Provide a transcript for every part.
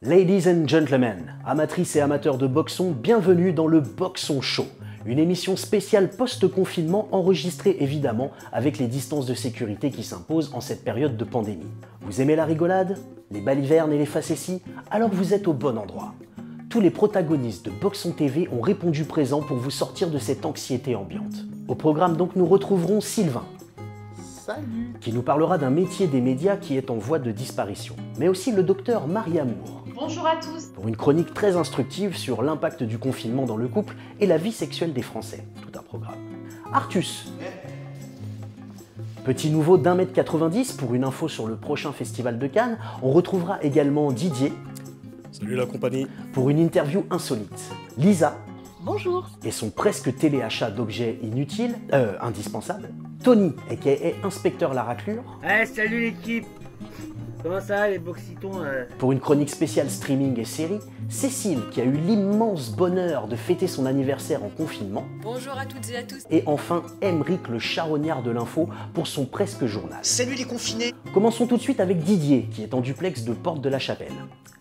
Ladies and gentlemen, amatrices et amateurs de boxon, bienvenue dans le Boxon Show, une émission spéciale post-confinement enregistrée évidemment avec les distances de sécurité qui s'imposent en cette période de pandémie. Vous aimez la rigolade, les balivernes et les facéties? Alors vous êtes au bon endroit. Tous les protagonistes de Boxon TV ont répondu présent pour vous sortir de cette anxiété ambiante. Au programme donc nous retrouverons Sylvain. Salut. Qui nous parlera d'un métier des médias qui est en voie de disparition, mais aussi le docteur Marie Amour. Bonjour à tous. Pour une chronique très instructive sur l'impact du confinement dans le couple et la vie sexuelle des Français. Tout un programme. Artus. Petit nouveau d'1m90 pour une info sur le prochain festival de Cannes. On retrouvera également Didier. Salut la compagnie. Pour une interview insolite. Lisa. Bonjour. Et son presque téléachat d'objets inutiles, indispensables. Tony, aka Inspecteur la raclure. Salut l'équipe. Comment ça va les boxitons Pour une chronique spéciale streaming et série, Cécile qui a eu l'immense bonheur de fêter son anniversaire en confinement. Bonjour à toutes et à tous. Et enfin, Aymeric le charognard de l'info pour son presque journal. Salut les confinés. Commençons tout de suite avec Didier qui est en duplex de Porte de la Chapelle.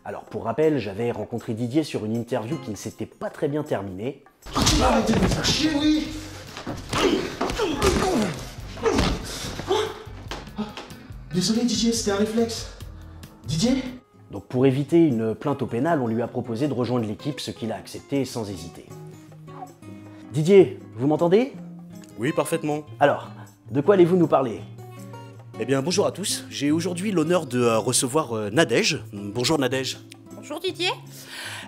Alors pour rappel, j'avais rencontré Didier sur une interview qui ne s'était pas très bien terminée. Arrêtez de me faire chier, oui. Désolé Didier, c'était un réflexe. Didier? Donc pour éviter une plainte au pénal, on lui a proposé de rejoindre l'équipe, ce qu'il a accepté sans hésiter. Didier, vous m'entendez? Oui, parfaitement. Alors, de quoi allez-vous nous parler? Eh bien, bonjour à tous. J'ai aujourd'hui l'honneur de recevoir Nadège. Bonjour Nadège. Bonjour Didier.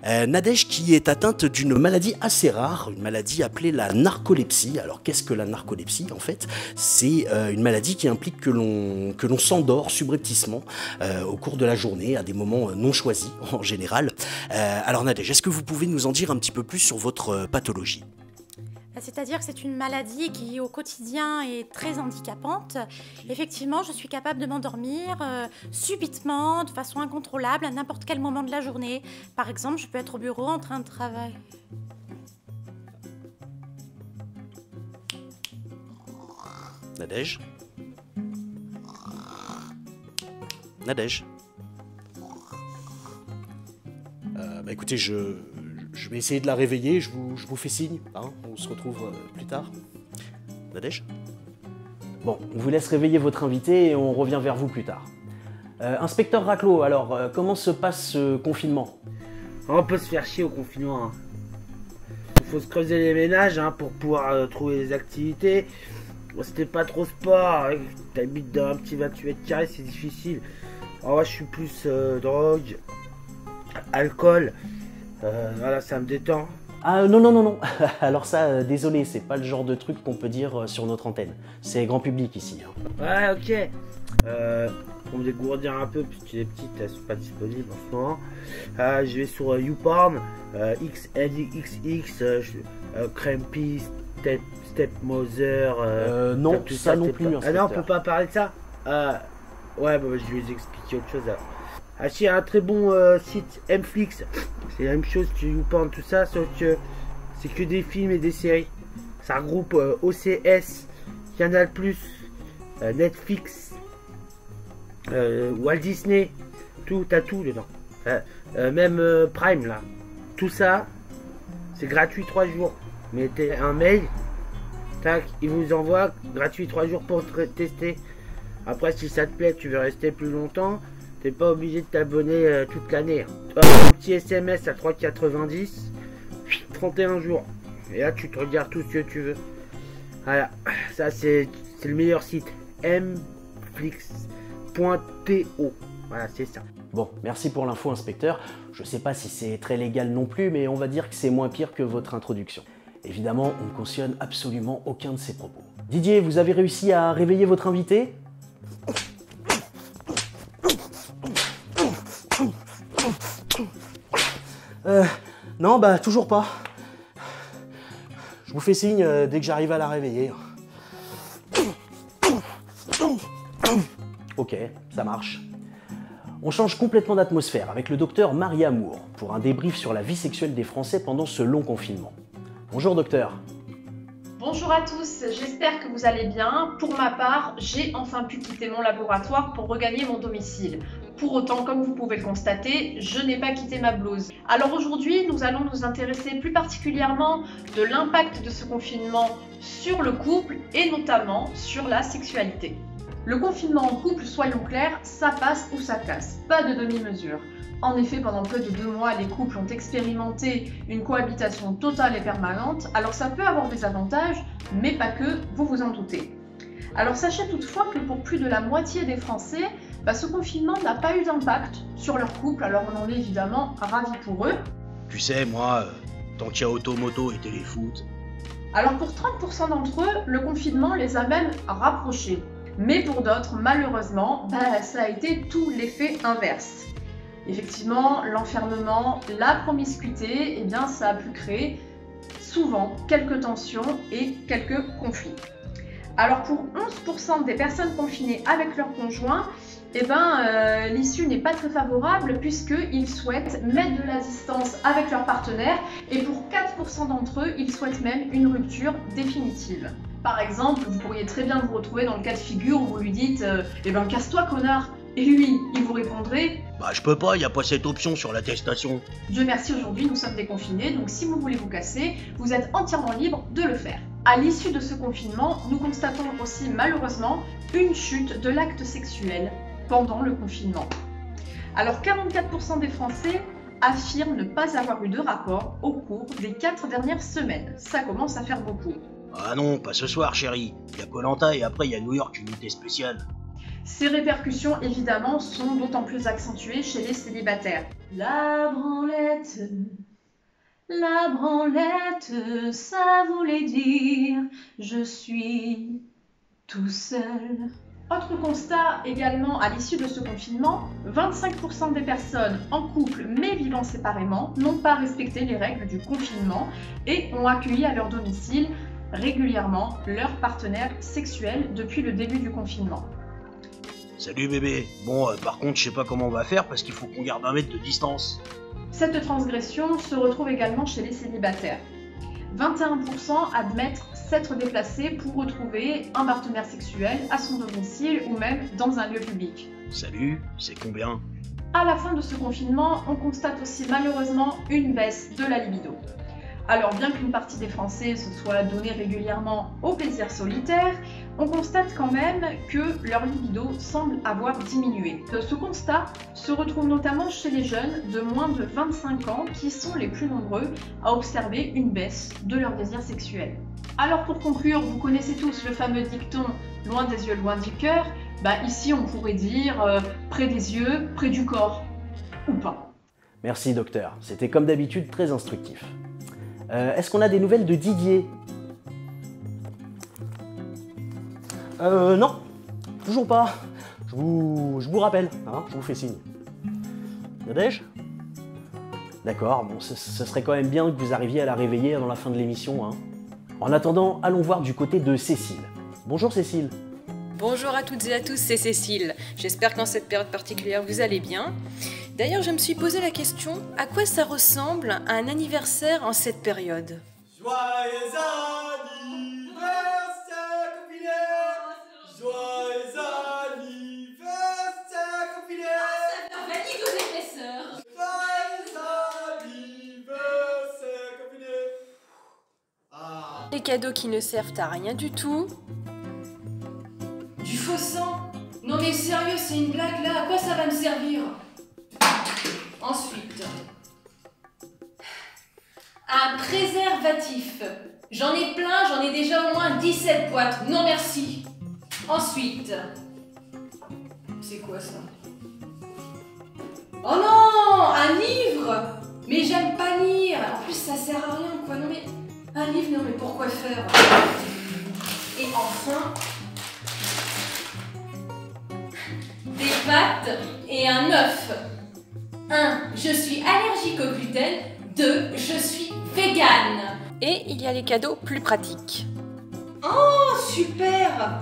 Nadège qui est atteinte d'une maladie assez rare, une maladie appelée la narcolepsie. Alors qu'est-ce que la narcolepsie en fait? C'est une maladie qui implique que l'on s'endort subrepticement au cours de la journée à des moments non choisis en général. Alors Nadège, est-ce que vous pouvez nous en dire un petit peu plus sur votre pathologie? C'est-à-dire que c'est une maladie qui au quotidien est très handicapante. Effectivement, je suis capable de m'endormir subitement, de façon incontrôlable, à n'importe quel moment de la journée. Par exemple, je peux être au bureau en train de travailler. Nadège? Nadège? Écoutez, je vais essayer de la réveiller, je vous fais signe, hein, on se retrouve plus tard. Nadège? Bon, on vous laisse réveiller votre invité et on revient vers vous plus tard. Inspecteur Raclot, alors, comment se passe ce confinement? On peut se faire chier au confinement. Hein. Il faut se creuser les ménages hein, pour pouvoir trouver des activités. Bon, c'était pas trop sport, hein. T'habites dans un petit 28 mètres carrés, c'est difficile. Alors moi je suis plus drogue, alcool. Voilà, ça me détend. Ah non. Alors ça, désolé, c'est pas le genre de truc qu'on peut dire sur notre antenne. C'est grand public ici. Hein. Ouais, ok. Pour me dégourdir un peu, puisque les petites, elles sont pas disponibles en ce moment. Je vais sur YouPorn, XNXX, Crampy, Stepmother. Non, tout ça non plus. Ah non, on peut pas parler de ça. Ouais, bah, je vais vous expliquer autre chose. Alors. Ah si, un très bon site Mflix, c'est la même chose que YouPorn, tout ça, sauf que c'est que des films et des séries. Ça regroupe OCS, Canal+, Netflix, Walt Disney, t'as tout dedans. Même Prime là. Tout ça, c'est gratuit 3 jours. Mettez un mail, tac, il vous envoie gratuit 3 jours pour tester. Après si ça te plaît, tu veux rester plus longtemps. T'es pas obligé de t'abonner toute l'année. Un petit SMS à 3,90, 31 jours. Et là, tu te regardes tout ce que tu veux. Voilà, ça c'est le meilleur site. mflix.to. Voilà, c'est ça. Bon, merci pour l'info, inspecteur. Je sais pas si c'est très légal non plus, mais on va dire que c'est moins pire que votre introduction. Évidemment, on ne cautionne absolument aucun de ces propos. Didier, vous avez réussi à réveiller votre invité ? Non, bah toujours pas. Je vous fais signe dès que j'arrive à la réveiller. Ok, ça marche. On change complètement d'atmosphère avec le docteur Marie Amour pour un débrief sur la vie sexuelle des Français pendant ce long confinement. Bonjour docteur. Bonjour à tous, j'espère que vous allez bien. Pour ma part, j'ai enfin pu quitter mon laboratoire pour regagner mon domicile. Pour autant, comme vous pouvez le constater, je n'ai pas quitté ma blouse. Alors aujourd'hui, nous allons nous intéresser plus particulièrement de l'impact de ce confinement sur le couple et notamment sur la sexualité. Le confinement en couple, soyons clairs, ça passe ou ça casse, pas de demi-mesure. En effet, pendant près de 2 mois, les couples ont expérimenté une cohabitation totale et permanente, alors ça peut avoir des avantages, mais pas que, vous vous en doutez. Alors sachez toutefois que pour plus de la moitié des Français, ce confinement n'a pas eu d'impact sur leur couple, alors on en est évidemment ravis pour eux. Tu sais, moi, tant qu'il y a auto-moto et téléfoot... Alors pour 30% d'entre eux, le confinement les a même rapprochés. Mais pour d'autres, malheureusement, ça a été tout l'effet inverse. Effectivement, l'enfermement, la promiscuité, ça a pu créer souvent quelques tensions et quelques conflits. Alors pour 11% des personnes confinées avec leur conjoint, l'issue n'est pas très favorable puisqu'ils souhaitent mettre de la distance avec leur partenaire et pour 4% d'entre eux, ils souhaitent même une rupture définitive. Par exemple, vous pourriez très bien vous retrouver dans le cas de figure où vous lui dites « casse-toi connard !» Et lui, il vous répondrait « Bah je peux pas, y a pas cette option sur l'attestation. » Dieu merci, aujourd'hui nous sommes déconfinés, donc si vous voulez vous casser, vous êtes entièrement libre de le faire. À l'issue de ce confinement, nous constatons aussi malheureusement une chute de l'acte sexuel pendant le confinement. Alors 44% des Français affirment ne pas avoir eu de rapport au cours des 4 dernières semaines. Ça commence à faire beaucoup. Ah non, pas ce soir chérie. Y a Koh-Lanta et après y a New York, unité spéciale. Ces répercussions évidemment sont d'autant plus accentuées chez les célibataires. La branlette, ça voulait dire je suis tout seul. Autre constat également à l'issue de ce confinement, 25% des personnes en couple mais vivant séparément n'ont pas respecté les règles du confinement et ont accueilli à leur domicile régulièrement leur partenaire sexuel depuis le début du confinement. Salut bébé, bon par contre je sais pas comment on va faire parce qu'il faut qu'on garde 1 mètre de distance. Cette transgression se retrouve également chez les célibataires. 21% admettent s'être déplacés pour retrouver un partenaire sexuel à son domicile ou même dans un lieu public. Salut, c'est combien? À la fin de ce confinement, on constate aussi malheureusement une baisse de la libido. Alors bien qu'une partie des Français se soit donné régulièrement au plaisir solitaire, on constate quand même que leur libido semble avoir diminué. Ce constat se retrouve notamment chez les jeunes de moins de 25 ans qui sont les plus nombreux à observer une baisse de leur désir sexuel. Alors pour conclure, vous connaissez tous le fameux dicton « loin des yeux, loin du cœur ». Ici on pourrait dire près des yeux, près du corps, ou pas. Merci docteur, c'était comme d'habitude très instructif. Est-ce qu'on a des nouvelles de Didier? Non, toujours pas. Je vous rappelle, hein, je vous fais signe. Nadège? D'accord, bon, ce serait quand même bien que vous arriviez à la réveiller avant la fin de l'émission. Hein. En attendant, allons voir du côté de Cécile. Bonjour Cécile. Bonjour à toutes et à tous, c'est Cécile. J'espère qu'en cette période particulière, vous allez bien. D'ailleurs, je me suis posé la question, à quoi ça ressemble un anniversaire en cette période? Joyeux anniversaire, copinaire! Joyeux anniversaire, copinaire! Ça valide aux épaisseurs! Joyeux anniversaire, copinaire! Des cadeaux qui ne servent à rien du tout. Du faux sang? Non mais sérieux, c'est une blague là, à quoi ça va me servir? Ensuite, un préservatif. J'en ai plein, j'en ai déjà au moins 17 boîtes. Non merci. Ensuite, c'est quoi ça? Oh non, un livre. Mais j'aime pas lire. En plus, ça sert à rien quoi. Non mais, un livre, non mais pourquoi faire? Et enfin, des pâtes et un œuf. 1. Je suis allergique au gluten. 2. Je suis végane. Et il y a les cadeaux plus pratiques. Oh, super!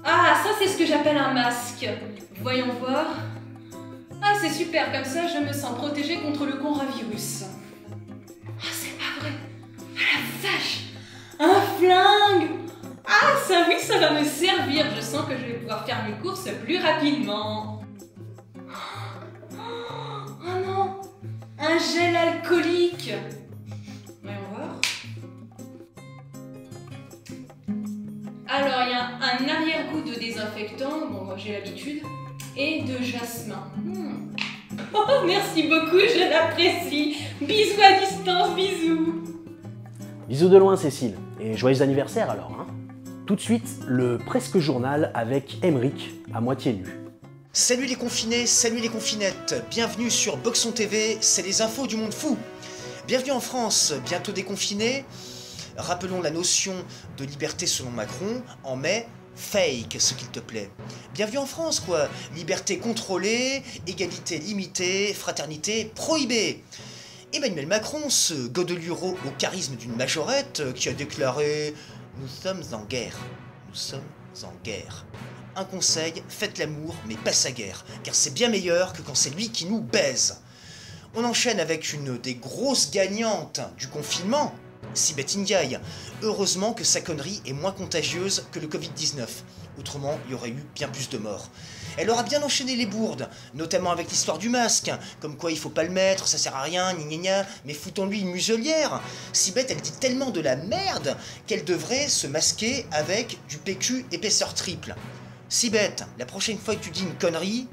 Ah, ça c'est ce que j'appelle un masque. Voyons voir. Ah, c'est super, comme ça je me sens protégée contre le coronavirus. Ah, c'est pas vrai. Ah la vache! Un flingue! Ah, ça oui, ça va me servir. Je sens que je vais pouvoir faire mes courses plus rapidement. un gel alcoolique. Voyons voir. Alors, il y a un arrière-goût de désinfectant, bon, moi j'ai l'habitude, et de jasmin. Oh, merci beaucoup, je l'apprécie. Bisous à distance, bisous. Bisous de loin, Cécile. Et joyeux anniversaire alors, hein. Tout de suite, le Presque Journal avec Emeric, à moitié nu. Salut les confinés, salut les confinettes. Bienvenue sur Boxon TV, c'est les infos du monde fou. Bienvenue en France, bientôt déconfiné. Rappelons la notion de liberté selon Macron, en mai, fake, ce qu'il te plaît. Bienvenue en France, quoi. Liberté contrôlée, égalité limitée, fraternité prohibée. Emmanuel Macron, ce godeluro au charisme d'une majorette, qui a déclaré « Nous sommes en guerre, nous sommes en guerre ». Un conseil, faites l'amour, mais pas sa guerre, car c'est bien meilleur que quand c'est lui qui nous baise. On enchaîne avec une des grosses gagnantes du confinement, Sibeth Ndiaye. Heureusement que sa connerie est moins contagieuse que le Covid-19. Autrement, il y aurait eu bien plus de morts. Elle aura bien enchaîné les bourdes, notamment avec l'histoire du masque, comme quoi il faut pas le mettre, ça sert à rien, gna gna, mais foutons-lui une muselière. Sibeth, elle dit tellement de la merde qu'elle devrait se masquer avec du PQ épaisseur triple. Sibeth, la prochaine fois que tu dis une connerie,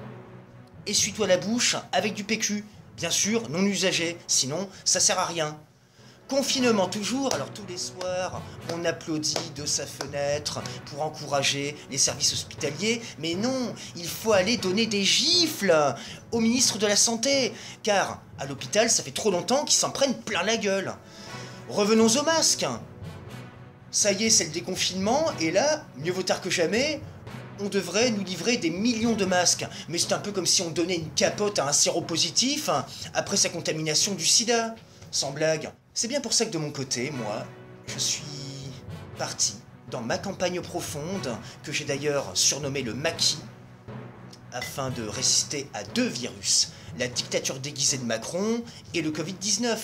essuie-toi la bouche avec du PQ, bien sûr non usagé, sinon ça sert à rien. Confinement toujours, alors tous les soirs, on applaudit de sa fenêtre pour encourager les services hospitaliers, mais non, il faut aller donner des gifles au ministre de la Santé, car à l'hôpital, ça fait trop longtemps qu'ils s'en prennent plein la gueule. Revenons au masque. Ça y est, c'est le déconfinement, et là, mieux vaut tard que jamais, on devrait nous livrer des millions de masques, mais c'est un peu comme si on donnait une capote à un séropositif après sa contamination du sida. Sans blague. C'est bien pour ça que de mon côté, moi, je suis parti dans ma campagne profonde, que j'ai d'ailleurs surnommée le maquis, afin de résister à deux virus, la dictature déguisée de Macron et le Covid-19.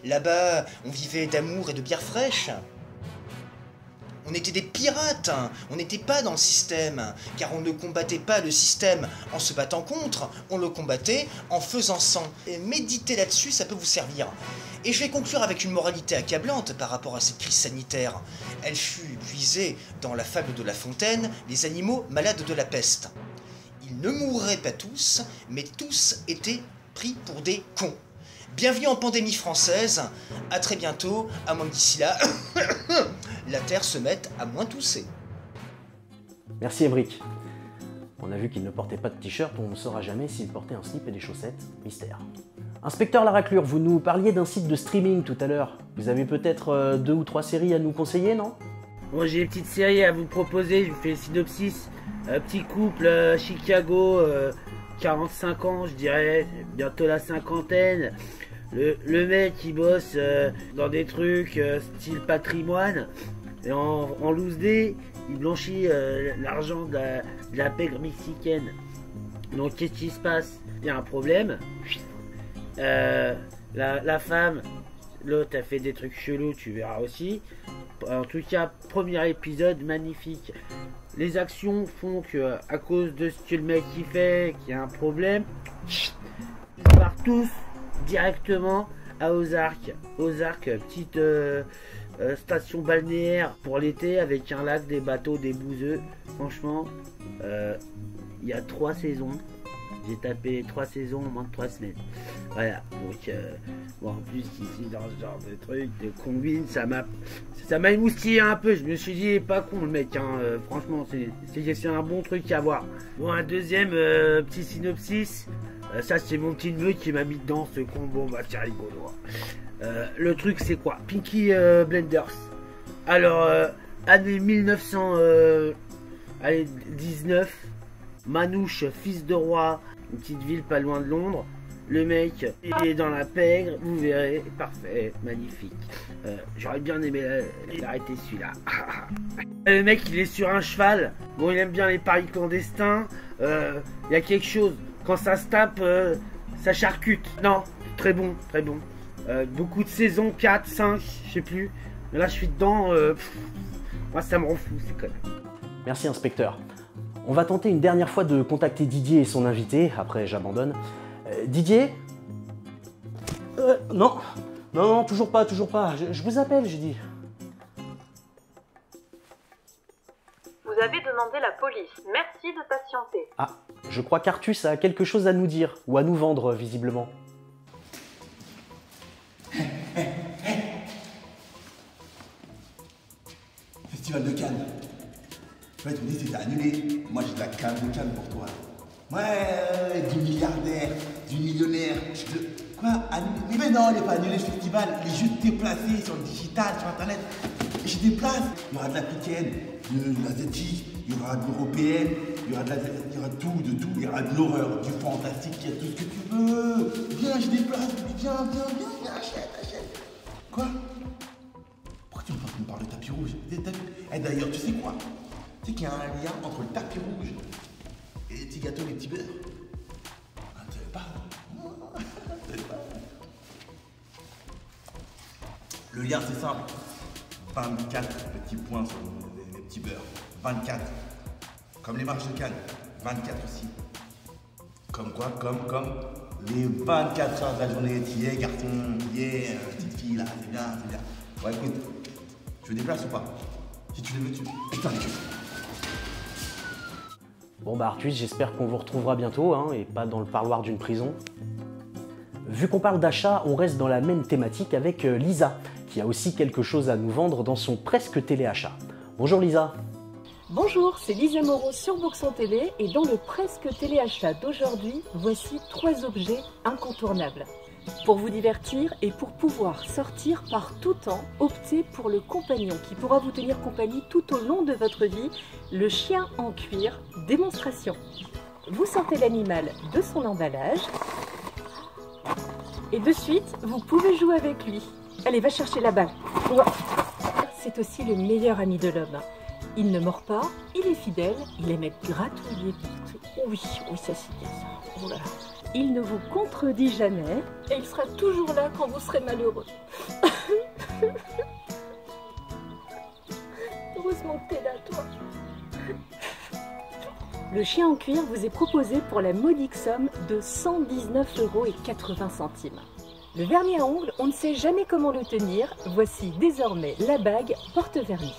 Là-bas, on vivait d'amour et de bière fraîche. On était des pirates, on n'était pas dans le système, car on ne combattait pas le système en se battant contre, on le combattait en faisant sans. Et méditez là-dessus, ça peut vous servir. Et je vais conclure avec une moralité accablante par rapport à cette crise sanitaire. Elle fut puisée dans la fable de La Fontaine, les animaux malades de la peste. Ils ne mourraient pas tous, mais tous étaient pris pour des cons. Bienvenue en pandémie française, à très bientôt, à moins que d'ici là, la Terre se mette à moins tousser. Merci Emeric. On a vu qu'il ne portait pas de t-shirt, on ne saura jamais s'il portait un slip et des chaussettes, mystère. Inspecteur Laraclure, vous nous parliez d'un site de streaming tout à l'heure. Vous avez peut-être 2 ou 3 séries à nous conseiller, non? Moi j'ai une petite série à vous proposer, je vous fais le synopsis. Petit couple à Chicago, 45 ans je dirais, bientôt la cinquantaine. Le mec il bosse dans des trucs style patrimoine, et en loose day, il blanchit l'argent de la pègre mexicaine. Donc qu'est-ce qui se passe? Il y a un problème. La femme, l'autre a fait des trucs chelous, tu verras aussi. En tout cas, premier épisode magnifique. Les actions font que, à cause de ce que le mec il fait, qu'il y a un problème, ils partent tous directement à Ozark. Ozark, petite station balnéaire pour l'été avec un lac, des bateaux, des bouseux. Franchement, il y a 3 saisons. J'ai tapé 3 saisons en moins de 3 semaines. Voilà, donc bon, en plus ici dans ce genre de truc, de combine, ça m'a émoustillé un peu. Je me suis dit, il est pas con le mec, hein. Franchement, c'est un bon truc à voir. Bon, un deuxième petit synopsis. Ça, c'est mon petit neveu qui m'a mis dedans ce con. Bon, bah, c'est rigolo. Le truc, c'est quoi? Peaky Blinders. Alors, année 1919, Manouche, fils de roi, une petite ville pas loin de Londres. Le mec est dans la pègre, vous verrez, parfait, magnifique. J'aurais bien aimé l'arrêter celui-là. Le mec il est sur un cheval, bon il aime bien les paris clandestins, il y a quelque chose, quand ça se tape, ça charcute. Non, très bon, très bon. Beaucoup de saisons, 4, 5, je sais plus. Mais là je suis dedans, moi ça me rend fou, c'est quand même. Merci inspecteur. On va tenter une dernière fois de contacter Didier et son invité, après j'abandonne. Didier? Non, non, toujours pas. Je vous appelle, j'ai dit. Vous avez demandé la police. Merci de patienter. Ah, je crois qu'Artus a quelque chose à nous dire, ou à nous vendre, visiblement. Festival de Cannes. Ouais, tu me dis c'était annulé. Moi j'ai de la Cannes de Cannes pour toi. Ouais, du milliardaire, du millionnaire. Quoi, annulé? Mais non, il n'est pas annulé ce festival. Il est juste déplacé sur le digital, sur internet. Et je déplace. Il y aura de l'africaine, de l'asiatique, il y aura de l'européenne, il y aura tout, de tout. Il y aura de l'horreur, du fantastique, il y a tout ce que tu veux. Viens, je déplace. Viens, achète. Quoi? Pourquoi tu me parles de tapis rouge? Et d'ailleurs, tu sais quoi? Tu sais qu'il y a un lien entre le tapis rouge et les petits gâteaux, les petits beurres. Ah, tu savais pas? Le lien, c'est simple. 24 petits points sur les petits beurres. 24. Comme les marches de Cannes. 24 aussi. Comme quoi? Comme les 24 heures de la journée. Tu es garçon, tu es petite fille là. C'est bien. Ouais, écoute. Tu veux des places ou pas? Si tu les veux, putain, les gars. Bon bah Artus, j'espère qu'on vous retrouvera bientôt, hein, et pas dans le parloir d'une prison. Vu qu'on parle d'achat, on reste dans la même thématique avec Lisa, qui a aussi quelque chose à nous vendre dans son presque téléachat. Bonjour Lisa. Bonjour, c'est Lisa Moreau sur Boxon TV et dans le presque téléachat d'aujourd'hui, voici 3 objets incontournables. Pour vous divertir et pour pouvoir sortir par tout temps, optez pour le compagnon qui pourra vous tenir compagnie tout au long de votre vie, le chien en cuir démonstration. Vous sortez l'animal de son emballage et de suite, vous pouvez jouer avec lui. Allez, va chercher la balle. C'est aussi le meilleur ami de l'homme. Il ne mord pas, il est fidèle, il aime être gratouillé partout. Oui, ça c'est bien ça. Oh là là. Il ne vous contredit jamais et il sera toujours là quand vous serez malheureux. Heureusement que t'es là, toi. Le chien en cuir vous est proposé pour la modique somme de 119,80 €. Le vernis à ongles, on ne sait jamais comment le tenir. Voici désormais la bague porte-vernis.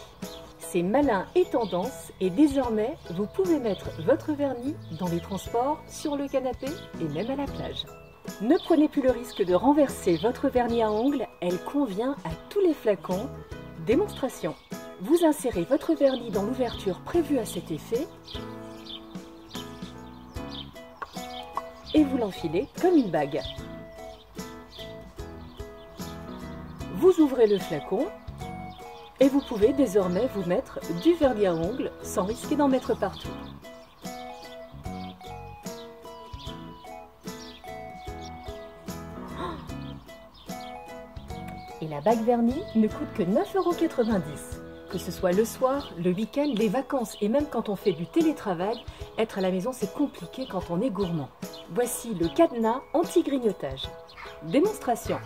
C'est malin et tendance et désormais, vous pouvez mettre votre vernis dans les transports, sur le canapé et même à la plage. Ne prenez plus le risque de renverser votre vernis à ongles, elle convient à tous les flacons. Démonstration. Vous insérez votre vernis dans l'ouverture prévue à cet effet et vous l'enfilez comme une bague. Vous ouvrez le flacon et vous pouvez désormais vous mettre du vernis à ongles sans risquer d'en mettre partout. Et la bague vernie ne coûte que 9,90 €. Que ce soit le soir, le week-end, les vacances et même quand on fait du télétravail, être à la maison c'est compliqué quand on est gourmand. Voici le cadenas anti-grignotage. Démonstration.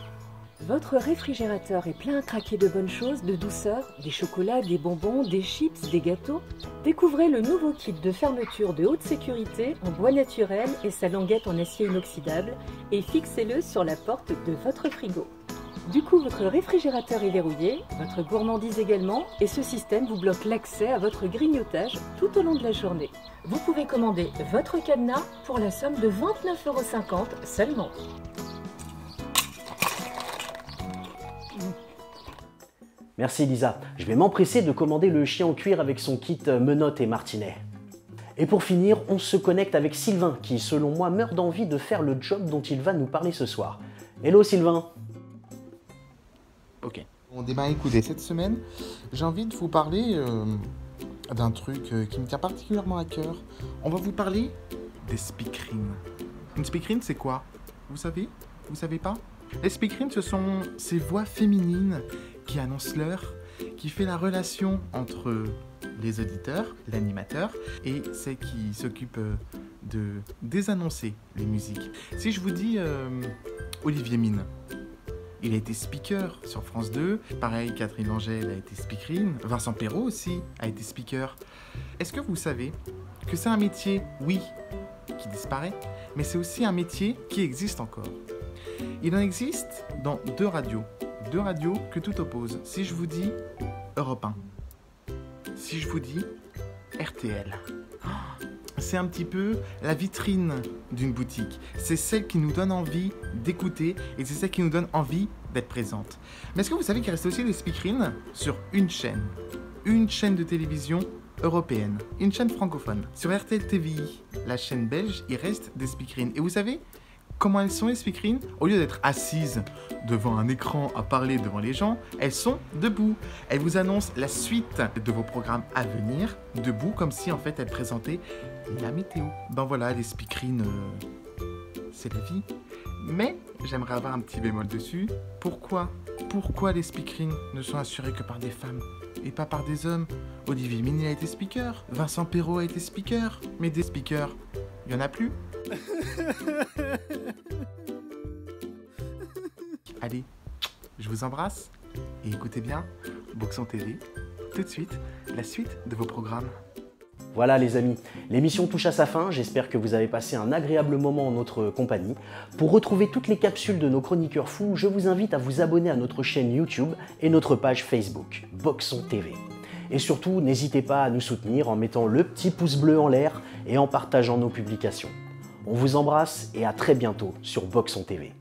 Votre réfrigérateur est plein à craquer de bonnes choses, de douceur, des chocolats, des bonbons, des chips, des gâteaux. Découvrez le nouveau kit de fermeture de haute sécurité en bois naturel et sa languette en acier inoxydable et fixez-le sur la porte de votre frigo. Du coup, votre réfrigérateur est verrouillé, votre gourmandise également, et ce système vous bloque l'accès à votre grignotage tout au long de la journée. Vous pouvez commander votre cadenas pour la somme de 29,50 € seulement. Merci Lisa. Je vais m'empresser de commander le chien en cuir avec son kit menottes et martinet. Et pour finir, on se connecte avec Sylvain, qui selon moi meurt d'envie de faire le job dont il va nous parler ce soir. Hello Sylvain. Ok. Bon, écoutez, cette semaine, j'ai envie de vous parler d'un truc qui me tient particulièrement à cœur. On va vous parler des speakerines. Une speakerine, c'est quoi? Vous savez? Vous savez pas? Les speakerines, ce sont ces voix féminines qui annoncent l'heure, qui fait la relation entre les auditeurs, l'animateur, et celle qui s'occupe de désannoncer les musiques. Si je vous dis Olivier Mine, il a été speaker sur France 2, pareil Catherine Angèle a été speakerine, Vincent Perrault aussi a été speaker. Est-ce que vous savez que c'est un métier, oui, qui disparaît, mais c'est aussi un métier qui existe encore? Il en existe dans deux radios que tout oppose. Si je vous dis Europe 1, si je vous dis RTL, c'est un petit peu la vitrine d'une boutique. C'est celle qui nous donne envie d'écouter et c'est celle qui nous donne envie d'être présente. Mais est-ce que vous savez qu'il reste aussi des speakerines sur une chaîne de télévision européenne, une chaîne francophone. Sur RTL TVI, la chaîne belge, il reste des speakerines. Et vous savez comment elles sont, les speakerines? Au lieu d'être assises devant un écran à parler devant les gens, elles sont debout. Elles vous annoncent la suite de vos programmes à venir, debout, comme si en fait elles présentaient la météo. Ben voilà, les speakerines, c'est la vie. Mais j'aimerais avoir un petit bémol dessus. Pourquoi les speakerines ne sont assurées que par des femmes et pas par des hommes? Olivier Mine a été speaker, Vincent Perrault a été speaker, mais des speakers, il n'y en a plus. Allez, je vous embrasse et écoutez bien Boxon TV. Tout de suite, la suite de vos programmes. Voilà les amis, l'émission touche à sa fin, j'espère que vous avez passé un agréable moment en notre compagnie. Pour retrouver toutes les capsules de nos chroniqueurs fous, je vous invite à vous abonner à notre chaîne YouTube et notre page Facebook, Boxon TV. Et surtout, n'hésitez pas à nous soutenir en mettant le petit pouce bleu en l'air et en partageant nos publications. On vous embrasse et à très bientôt sur Boxon TV.